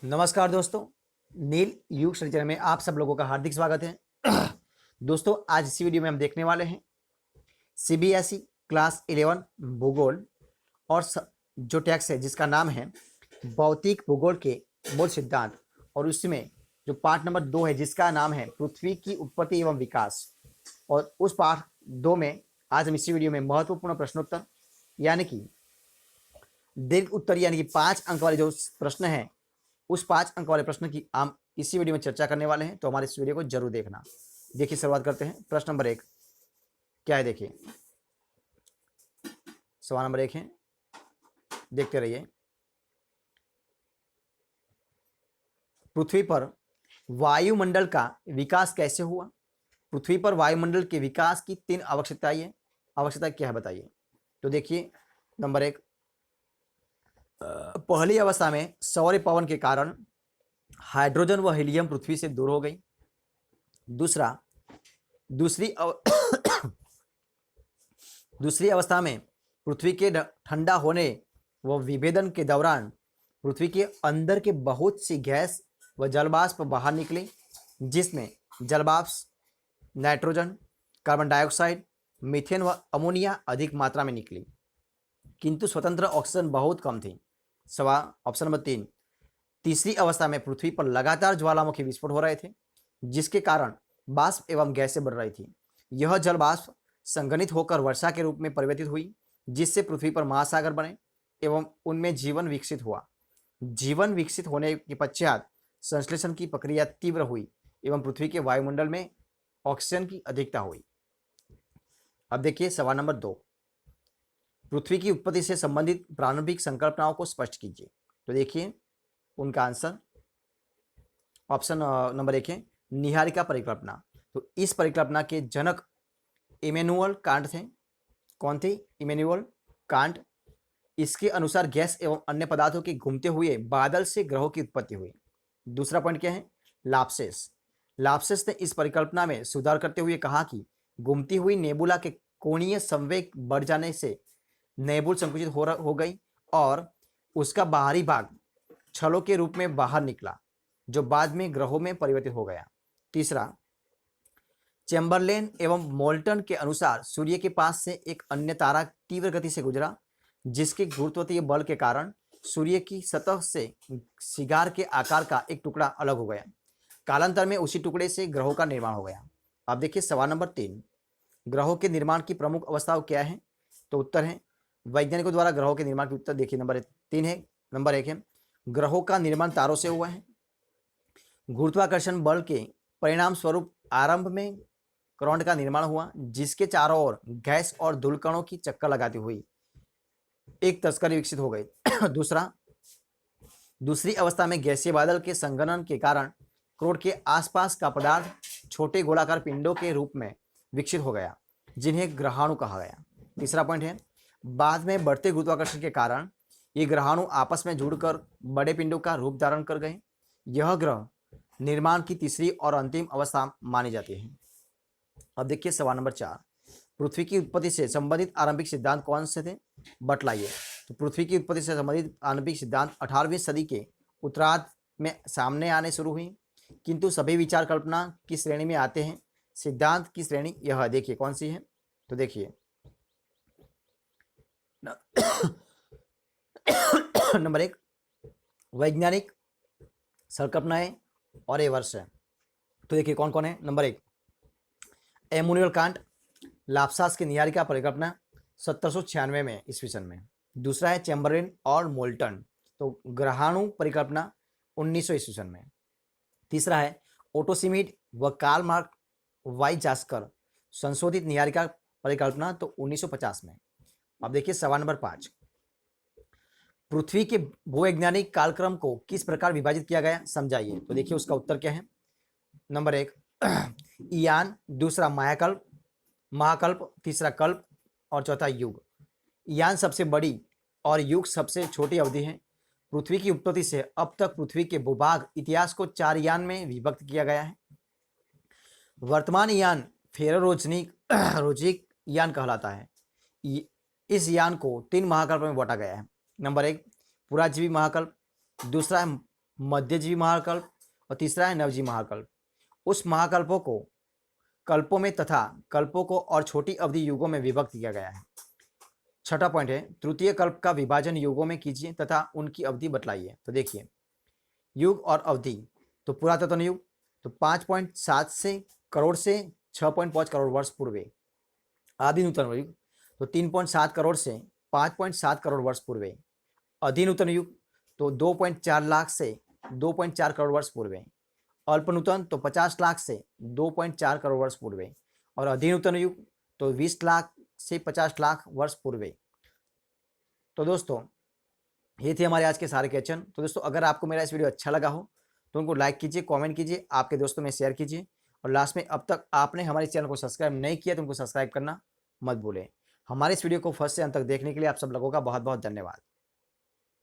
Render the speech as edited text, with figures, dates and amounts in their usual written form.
नमस्कार दोस्तों, नील युग चैनल में आप सब लोगों का हार्दिक स्वागत है। दोस्तों, आज इसी वीडियो में हम देखने वाले हैं सीबीएसई क्लास 11 भूगोल और जो टैक्स है जिसका नाम है भौतिक भूगोल के मूल सिद्धांत, और उसमें जो पार्ट नंबर 2 है जिसका नाम है पृथ्वी की उत्पत्ति एवं विकास। और उस पार्ट 2 में आज हम इसी वीडियो में महत्वपूर्ण प्रश्नोत्तर यानी कि दीर्घ उत्तर यानी कि 5 अंक वाले जो प्रश्न हैं उस 5 अंक वाले प्रश्न की हम इसी वीडियो में चर्चा करने वाले हैं, तो हमारे इस वीडियो को जरूर देखना। देखिए, शुरुआत करते हैं। प्रश्न नंबर 1 क्या है, देखिए सवाल नंबर 1 है, देखते रहिए। पृथ्वी पर वायुमंडल का विकास कैसे हुआ? पृथ्वी पर वायुमंडल के विकास की 3 आवश्यकताएं हैं। आवश्यकता क्या है बताइए। तो देखिए, नंबर 1, पहली अवस्था में सौर पवन के कारण हाइड्रोजन व हीलियम पृथ्वी से दूर हो गई। दूसरा, दूसरी अवस्था में पृथ्वी के ठंडा होने व विभेदन के दौरान पृथ्वी के अंदर के बहुत सी गैस व जलवाष्प बाहर निकली, जिसमें जलवाष्प नाइट्रोजन, कार्बन डाइऑक्साइड, मीथेन व अमोनिया अधिक मात्रा में निकली, किंतु स्वतंत्र ऑक्सीजन बहुत कम थी। ऑप्शन नंबर 3, तीसरी अवस्था में पृथ्वी पर लगातार ज्वालामुखी विस्फोट हो रहे थे, जिसके कारण वाष्प एवं गैसें बढ़ रही थी। यह जल वाष्प संघनित होकर वर्षा के रूप में परिवर्तित हुई, जिससे पृथ्वी पर महासागर बने एवं उनमें जीवन विकसित हुआ। जीवन विकसित होने के पश्चात संश्लेषण की प्रक्रिया तीव्र हुई एवं पृथ्वी के वायुमंडल में ऑक्सीजन की अधिकता हुई। अब देखिए सवाल नंबर 2, पृथ्वी की उत्पत्ति से संबंधित प्रारंभिक संकल्पनाओं को स्पष्ट कीजिए। तो देखिए उनका आंसर ऑप्शन नंबर 1 है निहारिका परिकल्पना। तो इस परिकल्पना के जनक इमैनुअल कांट थे। कौन थे? Immanuel Kant. इसके अनुसार गैस एवं अन्य पदार्थों के घूमते हुए बादल से ग्रहों की उत्पत्ति हुई। दूसरा पॉइंट क्या है? लाप्सेस। लाप्सेस ने इस परिकल्पना में सुधार करते हुए कहा कि घूमती हुई नेबुला के कोणीय संवेग बढ़ जाने से नेबुल संकुचित हो गई और उसका बाहरी भाग छलों के रूप में बाहर निकला, जो बाद में ग्रहों में परिवर्तित हो गया। तीसरा, चैम्बरलेन एवं मोल्टन के अनुसार सूर्य के पास से एक अन्य तारा तीव्र गति से गुजरा, जिसके गुरुत्वाकर्षीय बल के कारण सूर्य की सतह से सिगार के आकार का एक टुकड़ा अलग हो गया। कालांतर में उसी टुकड़े से ग्रहों का निर्माण हो गया। अब देखिए सवाल नंबर 3, ग्रहों के निर्माण की प्रमुख अवस्थाएं क्या है? तो उत्तर है वैज्ञानिकों द्वारा ग्रहों के निर्माण की उत्तर देखिए नंबर 3 है। नंबर 1 है ग्रहों का निर्माण तारों से हुआ है। गुरुत्वाकर्षण बल के परिणाम स्वरूप आरंभ में करंट का निर्माण हुआ, जिसके चारों ओर गैस और धूल कणों की चक्कर लगाती हुई एक तस्करी विकसित हो गई। दूसरी अवस्था में गैसीय बादल के संघनन के कारण क्रोड के आसपास का पदार्थ छोटे गोलाकार पिंडों के रूप में विकसित हो गया, जिन्हें ग्रहाणु कहा गया। तीसरा पॉइंट है बाद में बढ़ते गुरुत्वाकर्षण के कारण ये ग्रहाणु आपस में जुड़कर बड़े पिंडों का रूप धारण कर गए। यह ग्रह निर्माण की तीसरी और अंतिम अवस्था मानी जाती है। अब देखिए सवाल नंबर 4, पृथ्वी की उत्पत्ति से संबंधित आरंभिक सिद्धांत कौन से थे? बतलाइए। तो पृथ्वी की उत्पत्ति से संबंधित आरंभिक सिद्धांत 18वीं सदी के उत्तरार्ध में सामने आने शुरू हुई, किंतु सभी विचार कल्पना की श्रेणी में आते हैं। सिद्धांत की श्रेणी यह देखिए कौन सी है? तो देखिए नंबर 1 वैज्ञानिक संकल्पनाएं और ये वर्ष है। तो देखिए कौन कौन है। नंबर 1 इमैनुअल कांट, लाप्लास की निहारिका परिकल्पना 1796 में ईस्वी सन में। दूसरा है चैम्बरलेन और मोल्टन, तो ग्रहाणु परिकल्पना 1900 ईस्वी सन में। तीसरा है ओटो श्मिड व कार्ल मार्क वाइजास्कर संशोधित निहारिका परिकल्पना, तो 1950 में। अब देखिए सवाल नंबर 5, पृथ्वी के भूवैज्ञानिक कालक्रम को किस प्रकार विभाजित किया गया, समझाइए। तो देखिए उसका उत्तर क्या है। नंबर 1 ईयान, दूसरा महाकल्प, तीसरा कल्प और चौथा युग। ईयान सबसे बड़ी और युग सबसे छोटी अवधि है। पृथ्वी की उत्पत्ति से अब तक पृथ्वी के भूभाग इतिहास को 4 यान में विभक्त किया गया है। वर्तमान यान रोजिक यान कहलाता है। इस यान को 3 महाकल्प में बांटा गया है। नंबर 1 पुराजीवी महाकल्प, दूसरा है मध्यजीवी महाकल्प और तीसरा है नवजीवी महाकल्प। उस महाकल्पों को कल्पों में तथा कल्पों को और छोटी अवधि युगों में विभक्त किया गया है। छठा पॉइंट है तृतीय कल्प का विभाजन युगों में कीजिए तथा उनकी अवधि बतलाइए। तो देखिए युग और अवधि, तो पुरातन युग तो 5.7 से करोड़ से 6.5 करोड़ वर्ष पूर्वे। आदि नूतन युग तो 3.7 करोड़ से 5.7 करोड़ वर्ष पूर्वे। अधिनूतन युग तो 2.4 लाख से 2.4 करोड़ वर्ष पूर्वे। अल्प नूतन तो 50 लाख से 2.4 करोड़ वर्ष पूर्वे। और अधिनूतन युग तो 20 लाख से 50 लाख वर्ष पूर्वे। तो दोस्तों ये थे हमारे आज के सारे क्वेश्चन। तो दोस्तों अगर आपको मेरा इस वीडियो अच्छा लगा हो तो उनको लाइक कीजिए, कमेंट कीजिए, आपके दोस्तों में शेयर कीजिए। और लास्ट में अब तक आपने हमारे चैनल को सब्सक्राइब नहीं किया तो उनको सब्सक्राइब करना मत भूलें। हमारे इस वीडियो को फर्स्ट से अंत तक देखने के लिए आप सब लोगों का बहुत बहुत धन्यवाद।